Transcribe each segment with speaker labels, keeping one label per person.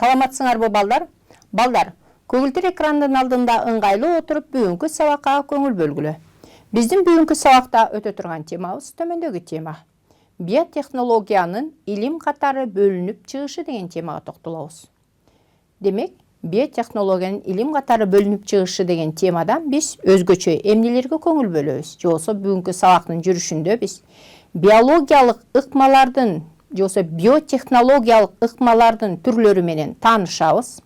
Speaker 1: Саламатсыңарбы балдар? Балдар, көгілдір экрандын алдында ыңгайлуу отуруп бүгүнкү сабакка көңүл бөлгүлө. Биздин бүгүнкү сабакта өтө турган темабыз төмөндөгү тема. Биотехнологиянын илим катары бөлүнүп чыгышы деген темага токтолобуз. Демек, биотехнологиянын илим катары бөлүнүп чыгышы деген темадан биз өзгөчө эмнелерге көңүл бөлөбүз? Же болбосо бүгүнкү сабактын жүрүшүндө биз биологиялык ыкмалардын же болбосо биотехнологиялык ыкмалардын түрлөрү менен таанышабыз.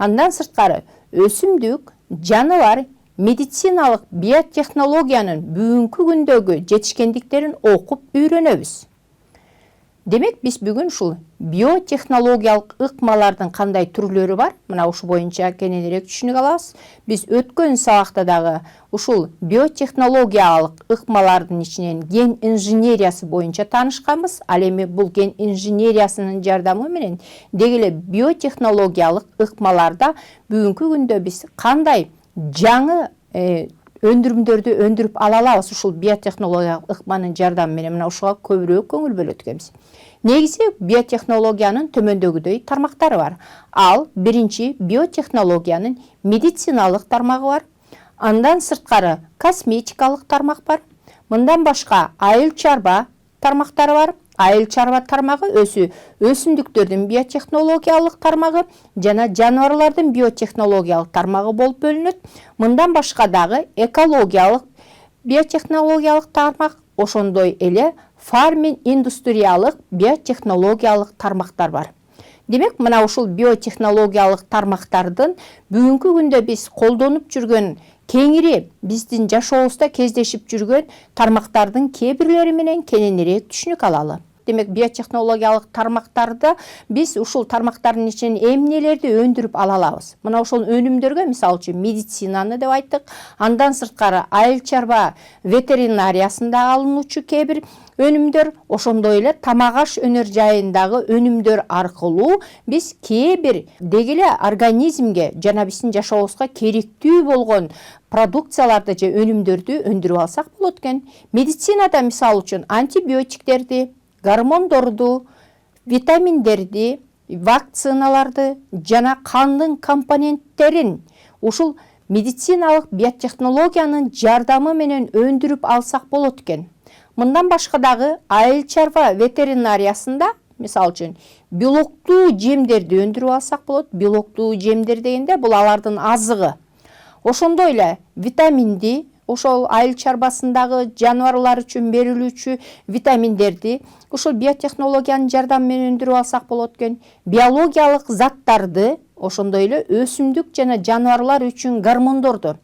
Speaker 1: Андан сырткары өсүмдүк, жаныбар, медициналык биотехнологиянын бүгүнкү күндөгү жетишкендиктерин окуп үйрөнөбүз. Демек, биз бүгүн ушул биотехнологиялык ыкмалардын кандай түрлөрү бар, мына ушу боюнча кененирээк түшүнүк алабыз. Биз өткөн сабакта дагы ушул биотехнологиялык ыкмалардын ичинен ген инженериясы боюнча таанышканбыз. Ал эми бул ген инженериясынын жардамы менен деги эле биотехнологиялык ыкмаларда бүгүнкү күндө биз кандай жаңы өндүрүмдөрдү өндүрүп ала алабыз ушул биотехнологиялык ыкманын жардамы менен. Мына ушуга көбүрөөк көңүл бөлөт экенбиз. Негизи биотехнологиянын төмөндөгүдөй тармактары бар. Ал биринчи биотехнологиянын медициналык тармагы бар. Андан сырткары косметикалык тармак бар. Мындан башка айыл чарба тармактары бар. Айыл чарба тармагы өсүмдүктөрдүн биотехнологиялык тармагы жана жаныбарлардын биотехнологиялык тармагы болуп бөлүнөт. Мындан башка дагы экологиялык биотехнологиялык тармак, ошондой эле фармин индустриялык биотехнологиялык тармактар бар. Демек, мына ушул биотехнологиялык тармактардын бүгүнкү күндө биз колдонуп жүргөн кеңири биздин жашообузда кездешип жүргөн тармактардын кээ бирлери менен кененирээк түшүнүк алалы. Демек, биотехнологиялык тармактарды биз ушул тармактардын ичинен эмнелерди өндүрүп ала алабыз. Мына ошол өнүмдөргө мисалы үчүн медицинаны деп айттык. Андан сырткары айыл чарба ветеринариясында алынуучу кээ бир өнүмдөр, ошондой эле тамак аш өнөр жайындагы өнүмдөр аркылуу биз кээ бир деги эле организмге жана биздин жашообузга керектүү болгон продукцияларды же өнүмдөрдү өндүрүп алсак болот экен. Медицинада мисалы үчүн антибиотиктерди, гормондорду, витаминдерди, вакциналарды жана кандын компоненттерин ушул медициналык биотехнологиянын жардамы менен өндүрүп алсак болот экен. Мындан башка дагы айыл чарба ветеринариясында мисалы үчүн белоктуу жемдерди өндүрүп алсак болот. Белоктуу жемдер дегенде бул алардын азыгы. Ошондой эле витаминди, ошол айыл чарбасындагы жаныбарлар үчүн берилүүчү витаминдерди ушул биотехнологиянын жардамы менен өндүрүп алсак болот экен. Биологиялык заттарды, ошондой эле өсүмдүк жана жаныбарлар үчүн гормондорду.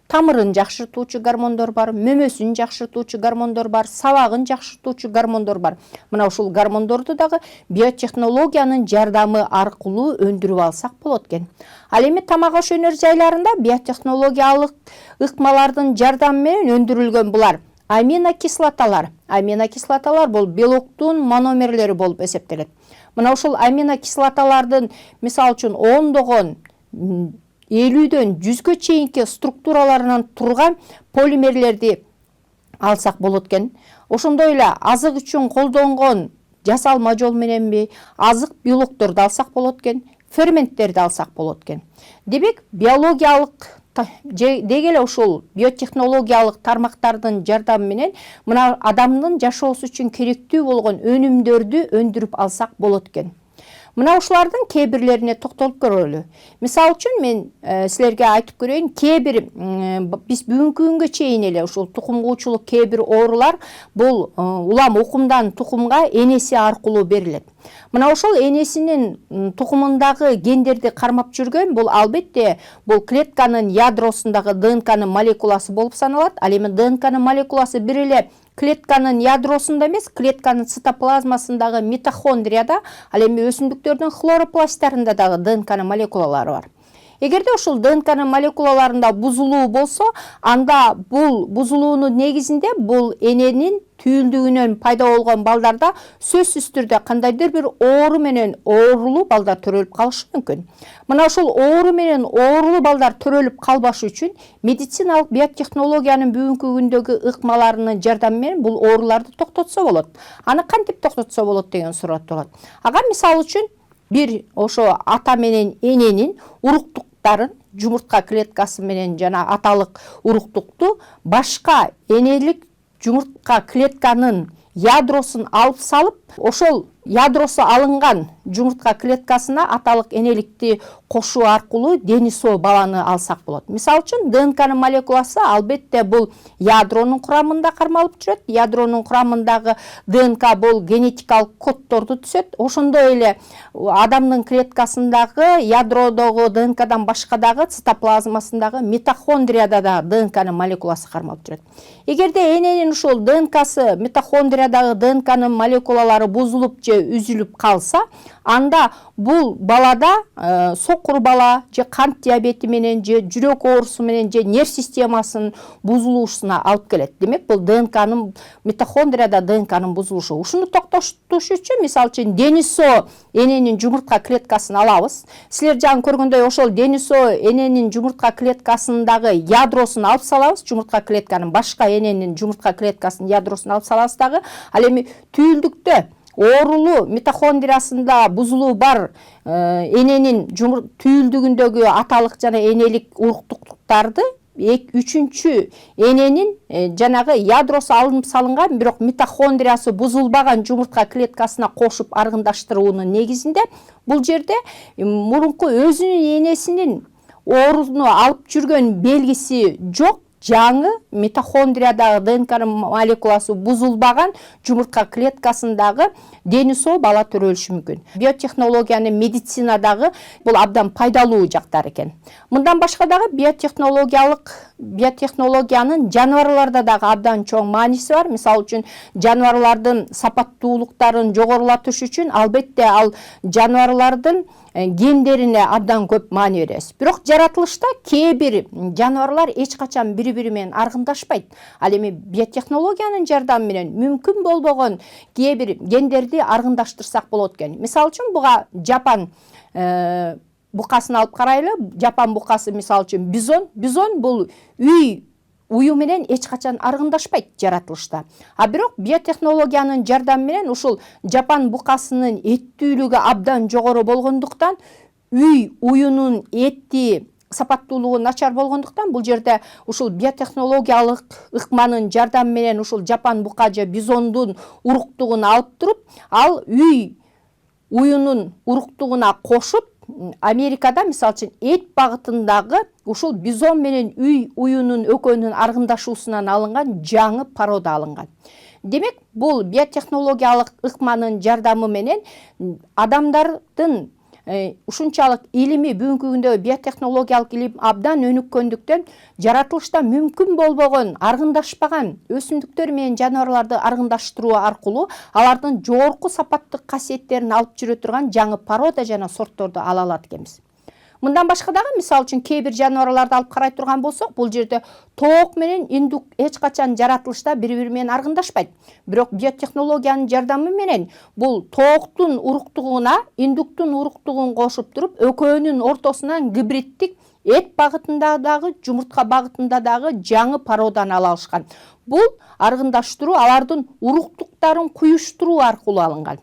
Speaker 1: Тамырын жакшыртуучу гормондор бар, мөмөсүн жакшыртуучу гормондор бар, сабагын жакшыртуучу гормондор бар. Мына ушул гормондорду дагы биотехнологиянын жардамы аркылуу өндүрүп алсак болот экен. Ал эми тамак аш өнөр жайларында биотехнологиялык ыкмалардын жардамы менен өндүрүлгөн булар аминокислоталар. Аминокислоталар бул белоктун мономерлери болуп эсептелет. Мына ушул аминокислоталардын мисалы үчүн ондогон 50-дөн 100-гө чейинки структураларынан турган полимерлерди алсак болот экен. Ошондой эле азык үчүн колдонгон жасалма жол мененби азык белокторду алсак болот экен, ферменттерди алсак болот экен. Демек, биологиялык деги эле ушул биотехнологиялык тармактардын жардамы менен мына адамдын жашоосу үчүн керектүү болгон өнүмдөрдү өндүрүп алсак болот экен. Мына ушулардын кээ бирлерине токтолуп көрөлү. Мисалы үчүн мен силерге айтып көрөйүн, кээ бир биз бүгүнкү күнгө чейин эле ушул тукумгуучулук кээ бир оорулар бул улам укумдан тукумга энеси аркылуу берилет. Мына ошол энесинин тукумундагы гендерди кармап жүргөн бул албетте бул клетканын ядросундагы ДНКнын молекуласы болуп саналат. Ал эми ДНКнын молекуласы бир эле клетканын ядросунда эмес, клетканын цитоплазмасындагы митохондрияда, ал эми өсүмдүктөрдүн хлоропласттарында дагы ДНКнын молекулалары бар. Эгерде ушул ДНКнын молекулаларында бузулуу болсо, анда бул бузулуунун негизинде бул эненин түйүлдүгүнөн пайда болгон балдарда сөзсүз түрдө кандайдыр бир оору менен оорулуу балдар төрөлүп калышы мүмкүн. Мына ушул оору менен оорулуу балдар төрөлүп калбаш үчүн медициналык биотехнологиянын бүгүнкү күндөгү ыкмаларынын жардамы менен бул ооруларды токтотсо болот. Аны кантип токтотсо болот деген суроо турат. Ага мисалы үчүн бир ошо ата менен эненин уруктуктарын, жумуртка клеткасы менен жана аталык уруктукту башка энелик жумуртка клетканын ядросун алып салып, ошол ядросу алынган жумуртка клеткасына аталык энеликти кошуу аркылуу дени соо баланы алсак болот. Мисалы үчүн ДНКнын молекуласы албетте бул ядронун курамында кармалып жүрөт. Ядронун курамындагы ДНК бул генетикалык коддорду түзөт. Ошондой эле адамдын клеткасындагы ядродогу ДНКдан башка дагы цитоплазмасындагы митохондрияда да ДНКнын молекуласы кармалып жүрөт. Эгерде эненин ушул ДНКсы, митохондриядагы ДНКнын молекулалары бузулуп же үзүлүп калса, анда бул балада сокур бала же кант диабети менен же жүрөк оорусу менен же нерв системасынын бузулушуна алып келет. Демек, бул ДНКнын митохондрияда ДНКнын бузулушу. Ушуну токтотуш үчүн, мисалы үчүн, дени соо эненин жумуртка клеткасын алабыз. Силер жаңы көргөндөй ошол дени соо эненин жумуртка клеткасындагы ядросун алып салабыз, жумуртка клетканын башка эненин жумуртка клеткасынын ядросун алып салабыз дагы. Ал эми түйүлдүктө оорулуу митохондриясында бузулуу бар эненин түйүлдүгүндөгү аталык жана энелик уруктуктарды үчүнчү эненин жанагы ядросу алынып салынган, бирок митохондриясы бузулбаган жумуртка клеткасына кошуп аргындаштыруунун негизинде бул жерде мурунку өзүнүн энесинин ооруну алып жүргөн белгиси жок, жаңы митохондрияда ДНКнын молекуласы бузулбаган жумуртка клеткасындагы дени соо бала төрөлүшү мүмкүн. Биотехнологиянын медицинадагы бул абдан пайдалуу жактар экен. Мындан башка дагы биотехнологиянын жаныбарларда дагы абдан чоң мааниси бар. Мисалы үчүн, жаныбарлардын сапаттуулуктарын жогорулатыш үчүн албетте ал жаныбарлардын гендерине абдан көп маани беребиз. Бирок жаратылышта кээ бир жаныбарлар эч качан бири-бири менен аргындашпайт. Ал эми биотехнологиянын жардамы менен мүмкүн болбогон кээ бир гендерди аргындаштырсак болот экен. Мисалы үчүн, буга жапан букасын алып карайлы. Жапан букасы, мисалы үчүн, бизон бул үй уyu менен эч качан аргындашпайт жаратылышта. А бирок биотехнологиянын жардамы менен ушул жапан букасынын эттүүлүгү абдан жогору болгондуктан, үй уюнун эти сапаттуулугу начар болгондуктан, бул жерде ушул биотехнологиялык ыкманын жардамы менен ушул жапан бука же бизондун уруктугун алып туруп, ал үй уюнун уруктугуна кошуп, Америкада, мисалы үчүн, эт багытындагы ушул бизон менен үй уюнун экөөнүн аргындашуусунан алынган жаңы порода алынган. Демек, бул биотехнологиялык ыкманын жардамы менен адамдардын ушунчалык илими, бүгүнкү күндө биотехнологиялык илим абдан өнүккөндүктөн, жаратылышта мүмкүн болбогон, аргындашпаган өсүмдүктөр менен жаныбарларды аргындаштыруу аркылуу алардын жогорку сапаттык касиеттерин алып жүрө турган жаңы порода жана сортторду ала алат экенбиз. Мындан башка дагы, мисалы үчүн, кээ бир жаныбарларды алып карай турган болсок, бул жерде тоок менен индук эч качан жаратылышта бири-бири менен аргындашпайт. Бирок биотехнологиянын жардамы менен бул тооктун уруктугуна индуктун уруктугун кошуп туруп, экөөнүн ортосунан гибридтик эт багытында дагы, жумуртка багытында дагы жаңы породаны ала алышкан. Бул аргындаштыруу, алардын уруктуктарын куюштуруу аркылуу алынган.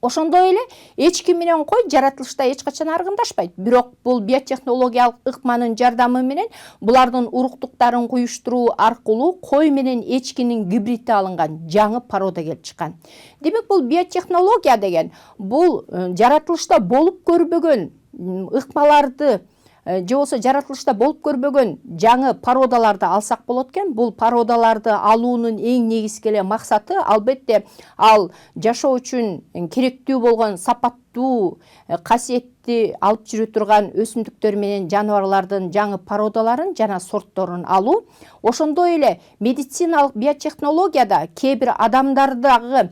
Speaker 1: Ошондой эле эчки менен кой жаратылышта эч качан аргындашпайт. Бирок бул биотехнологиялык ыкманын жардамы менен булардын уруктуктарын куюштуруу аркылуу кой менен эчкинин гибриди алынган жаңы порода келип чыккан. Демек, бул биотехнология деген бул жаратылышта болуп көрбөгөн ыкмаларды же болсо жаратылышта болуп көрбөгөн жаңы породаларды алсак болот экен. Бул породаларды алуунун эң негизги эле максаты албетте ал жашоо үчүн керектүү болгон сапаттуу касиетти алып жүрө турган өсүмдүктөр менен жаныбарлардын жаңы породаларын жана сортторун алуу. Ошондой эле медициналык биотехнологияда кээ бир адамдардагы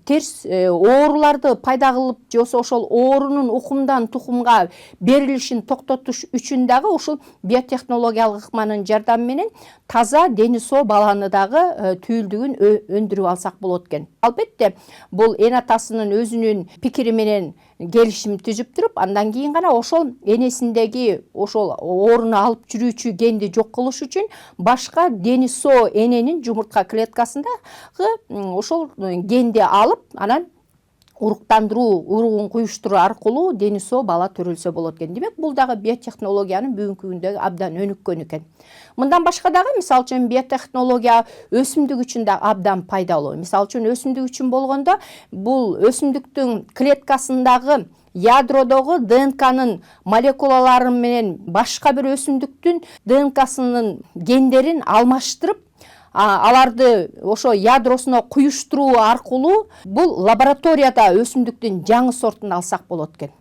Speaker 1: терс ооруларды пайда кылып, же болсо ошол оорунун укумдан тукумга берилишин токтотуш үчүн дагы ушул биотехнологиялык ыкманын жардамы менен таза дени соо баланы дагы түйүлдүгүн өндүрүп алсак болот экен. Албетте, бул эн атасынын өзүнүн пикири менен келишим түзүп туруп, андан кийин гана ошол энесиндеги ошол ооруну алып жүрүүчү генди жок кылыш үчүн башка дени соо эненин жумуртка клеткасындагы ошол генди алып, анан уруктандыруу, уругун куюштуруу аркылуу дени соо бала төрөлсө болот экен. Демек, бул дагы биотехнологиянын бүгүнкү күндө абдан өнүккөн экен. Мындан башка дагы мисалы үчүн биотехнология өсүмдүк үчүн да абдан пайдалуу. Мисалы үчүн өсүмдүк үчүн болгондо бул өсүмдүктүн клеткасындагы ядродогу ДНКнын молекулалары менен башка бир өсүмдүктүн ДНКсынын гендерин алмаштырып, аларды ошо ядросуна куюштуруу аркылуу бул лабораторияда өсүмдүктүн жаңы сортун алсак болот экен.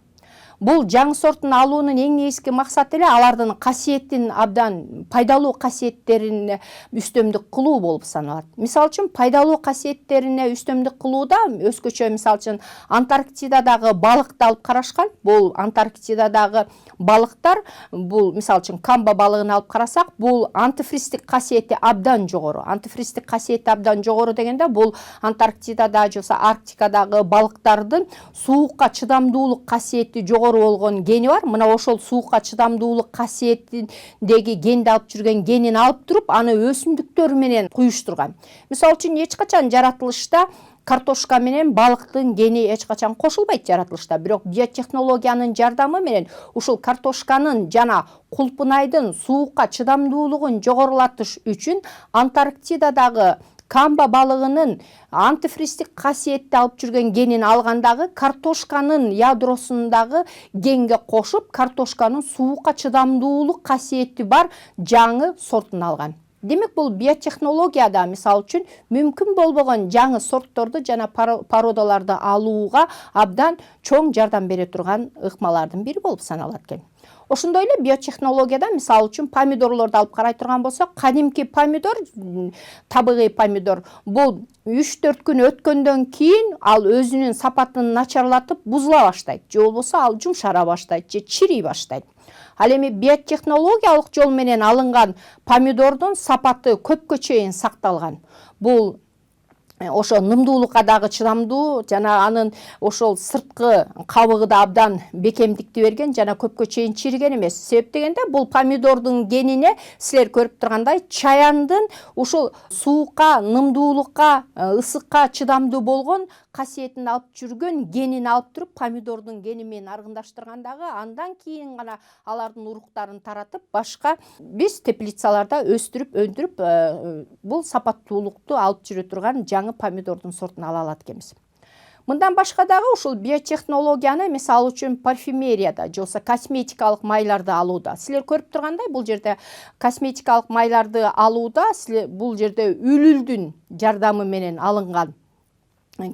Speaker 1: Бул жаңы сортун алуунун эң негизги максаты эле алардын касиетин абдан пайдалуу касиеттерине үстөмдүк кылуу болуп саналат. Мисалы үчүн пайдалуу касиеттерине үстөмдүк кылууда өзгөчө мисалы үчүн Антарктидадагы балыкты алып карашкан. Бул Антарктидадагы балыктар, бул мисалы үчүн камба балыгын алып карасак, бул антифриздик касиети абдан жогору. Антифриздик касиети абдан жогору дегенде бул Антарктидада же Арктикадагы балыктардын суукка чыдамдуулук касиети жогору болгон гени бар. Мына ошол суукка чыдамдуулук касиетиндеги генди алып жүргөн генин алып туруп, аны өсүмдүктөр менен куюштурган. Мисалы үчүн эч качан жаратылышта картошка менен балыктын гени эч качан кошулбайт жаратылышта. Бирок биотехнологиянын жардамы менен ушул картошканын жана кулпунайдын суукка чыдамдуулугун жогорулатыш үчүн Антарктидадагы камба балыгынын антифриздик касиетти алып жүргөн генин алгандагы картошканын ядросундагы генге кошуп, картошканын суукка чыдамдуулук касиети бар жаңы сортун алган. Демек, бул биотехнологияда мисалы үчүн мүмкүн болбогон жаңы сортторду жана породаларды алууга абдан чоң жардам бере турган ыкмалардын бири болуп саналат экен. Ошондой эле биотехнологияда мисалы үчүн помидорлорду алып карай турган болсок, кадимки помидор, табигый помидор, бул 3-4 күн өткөндөн кийин ал өзүнүн сапатын начарлатып бузула баштайт, же болбосо ал жумшара баштайт, же чирий баштайт. Ал эми биотехнологиялык жол менен алынган помидордун сапаты көпкө чейин сакталган. Бул ошо нымдуулукка дагы чыдамдуу, жана анын ошол сырткы кабыгы да абдан бекемдикти берген, жана көпкө чейин чириген эмес. Себеп дегенде бул помидордун генине силер көрүп тургандай чаяндын ушул суукка, нымдуулукка, ысыкка чыдамдуу болгон касиетин алып жүргөн генин алып туруп помидордун гени менен аргындаштыргандагы, андан кийин гана алардын уруктарын таратып, башка биз теплицаларда өстүрүп, өндүрүп, бул сапаттуулукту алып жүрө турган жаңы помидордун сортун ала алат экенбиз. Мындан башка дагы ушул биотехнологияны мисалы үчүн парфюмерияда же болбосо косметикалык майларды алууда. Силер көрүп тургандай, бул жерде косметикалык майларды алууда бул жерде үлүлдүн жардамы менен алынган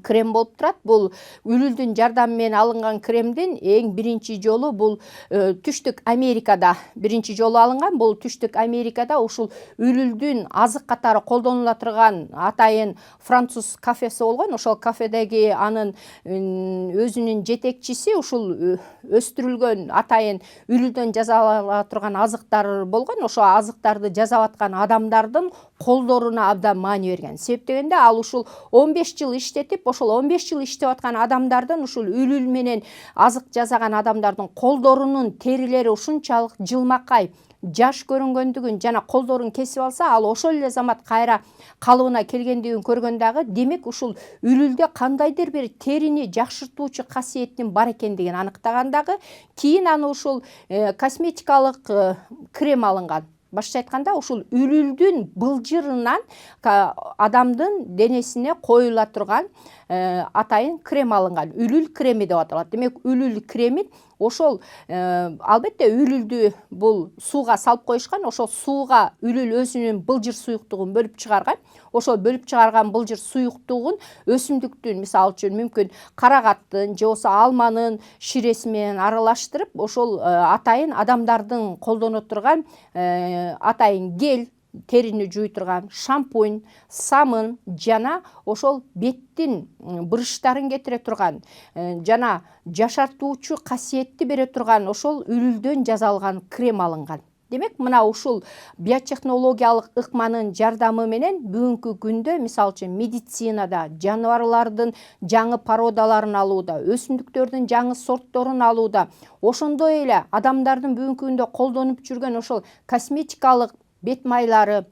Speaker 1: крем болуп турат. Бул үлүлдүн жардамы менен алынган кремдин эң биринчи жолу бул Түштүк Америкада биринчи жолу алынган. Бул Түштүк Америкада ушул үлүлдүн азык катары колдонула турган атайын француз кафеси болгон. Ошол кафедеги анын өзүнүн жетекчиси ушул өстүрүлгөн атайын үлүлдөн жасала турган азыктар болгон. Ошо азыктарды жасап аткан адамдардын колдоруна абдан маани берген. Себеп дегенде ал ушул 15 жыл иштетип, ошол 15 жыл иштеп аткан адамдардын, ушул үлүл менен азык жасаган адамдардын колдорунун терилери ушунчалык жылмакай, жаш көрүнгөндүгүн жана колдорун кесип алса, ал ошол эле замат кайра калыбына келгендигин көргөндөгү, демек ушул үлүлдө кандайдыр бир терини жакшыртуучу касиеттин бар экендигин аныктагандагы, кийин аны ушул косметикалык крем алынган. Башкача айтканда, ушул үлүлдүн былжырынан адамдын денесине коюла турган атайын крем алынган. Үлүл креми деп аталат. Демек, үлүл кремин ошол албетте үлүлдү бул сууга салып коюшкан. Ошол сууга үлүл өзүнүн былжыр суюктугун бөлүп чыгарган. Ошол бөлүп чыгарган былжыр суюктугун өсүмдүктүн, мисалы үчүн мүмкүн карагаттын же болбосо алманын ширеси менен аралаштырып, ошол атайын адамдардын колдоно турган атайын гель, терини жууй турган шампунь, самын жана ошол беттин бырыштарын кетире турган жана жашартуучу касиетти бере турган ошол үлүлдөн жасалган крем алынган. Демек, мына ушул биотехнологиялык ыкманын жардамы менен бүгүнкү күндө мисалы үчүн медицинада жаныбарлардын жаңы породаларын алууда, өсүмдүктөрдүн жаңы сортторун алууда, ошондой эле адамдардын бүгүнкү күндө колдонуп жүргөн ошол косметикалык бет майлары,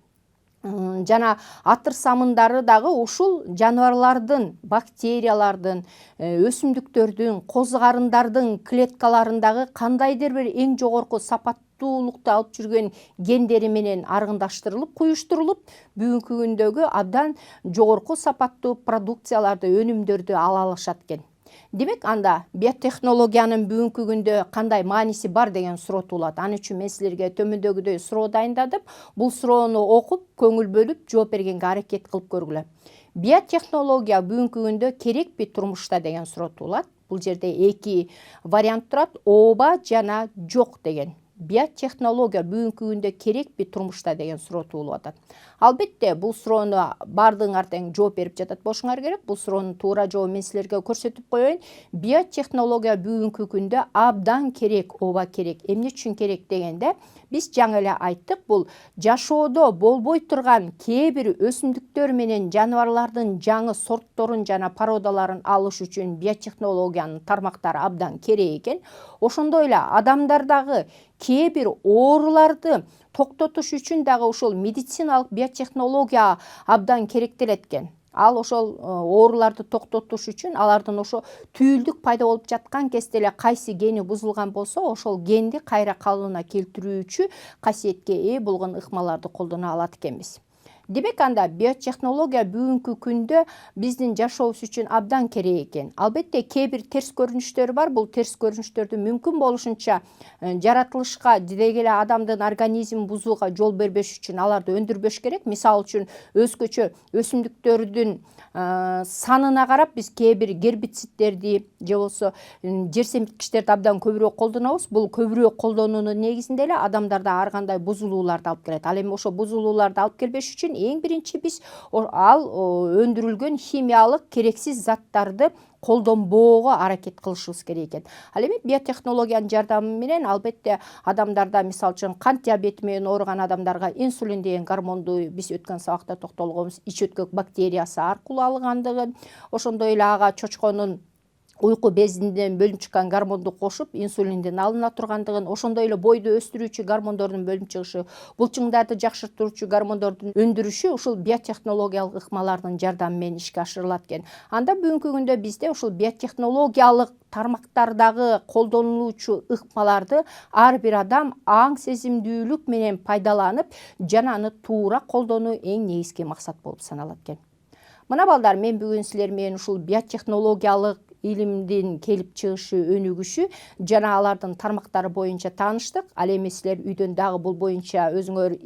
Speaker 1: жана атыр самындары дагы ушул жаныбарлардын, бактериялардын, өсүмдүктөрдүн, козгарындардын клеткаларындагы кандайдыр бир эң жогорку сапаттуулукту алып жүргөн гендери менен аргындаштырылып, куюштурулуп, бүгүнкү күндөгү абдан жогорку сапаттуу продукцияларды, өнүмдөрдү ала алышат экен. Демек, анда биотехнологиянын бүгүнкү күндө кандай мааниси бар деген суроо туулат. Аны үчүн мен силерге төмөндөгүдөй суроо дайындадым. Бул суроону окуп, көңүл бөлүп, жооп бергенге аракет кылып көргүлө. Биотехнология бүгүнкү күндө керекпи турмушта деген суроо туулат. Бул жерде эки вариант турат: ооба жана жок деген. Биотехнология бүгүнкү күндө керекпи турмушта деген суроо туулуп атат. Албетте, бул суроону бардыгыңар тең жооп берип жатат болушуңар керек. Бул суроонун туура жообун мен силерге көрсөтүп коеюн. Биотехнология бүгүнкү күндө абдан керек, ооба керек. Эмне үчүн керек дегенде, биз жаңы эле айттык, бул жашоодо болбой турган кээ бир өсүмдүктөр менен жаныбарлардын жаңы сортторун жана породаларын алыш үчүн биотехнологиянын тармактары абдан керек экен. Ошондой эле адамдардагы кээ бир ооруларды токтотуш үчүн дагы ушул медициналык биотехнология абдан керектелет экен. Ал ошол ооруларды токтотуш үчүн алардын ошо түйүлдүк пайда болуп жаткан кезде эле кайсы гени бузулган болсо, ошол генди кайра калыбына келтирүүчү касиетке ээ болгон ыкмаларды колдоно алат экенбиз. Демек, анда биотехнология бүгүнкү күндө биздин жашообуз үчүн абдан керек экен. Албетте, кээ бир терс көрүнүштөрү бар. Бул терс көрүнүштөрдү мүмкүн болушунча жаратылышка, деги эле адамдын организмин бузууга жол бербеш үчүн аларды өндүрбөш керек. Мисалы үчүн, өзгөчө өсүмдүктөрдүн санына карап биз кээ бир гербицидтерди же болбосо жер семирткичтерди абдан көбүрөөк колдонобуз. Бул көбүрөөк колдонуунун негизинде эле адамдарда ар кандай бузулууларды алып келет. Ал эми ошо бузулууларды алып келбеш үчүн эң биринчи биз ал өндүрүлгөн химиялык керексиз заттарды колдонбоого аракет кылышыбыз керек экен. Ал эми биотехнологиянын жардамы менен албетте адамдарда, мисалы үчүн, кант диабети менен ооруган адамдарга инсулин деген гормонду биз өткөн сабакта токтолгонбуз, ич өткөк бактериясы аркылуу алгандыгын, ошондой эле ага чочконун уйку безинден бөлүнүп чыккан гормонду кошуп, инсулиндин алына тургандыгын, ошондой эле бойду өстүрүүчү гормондордун бөлүнүп чыгышы, булчуңдарды жакшыртуучу гормондордун өндүрүшү ушул биотехнологиялык ыкмалардын жардамы менен ишке ашырылат экен. Анда бүгүнкү күндө бизде ушул биотехнологиялык тармактардагы колдонулуучу ыкмаларды ар бир адам аң сезимдүүлүк менен пайдаланып, жана аны туура колдонуу эң негизги максат болуп саналат экен. Мына балдар, мен бүгүн силер менен ушул биотехнологиялык илимдин келип чыгышы, өнүгүшү жана алардын тармактары боюнча тааныштык. Ал эми силер үйдөн дагы бул боюнча өзүңөр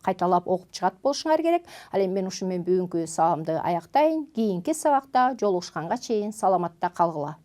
Speaker 1: кайталап окуп чыгат болушуңар керек. Ал эми мен ушу бүгүнкү сабагымды аяктайын. Кийинки сабакта жолугушканга чейин саламатта калгыла.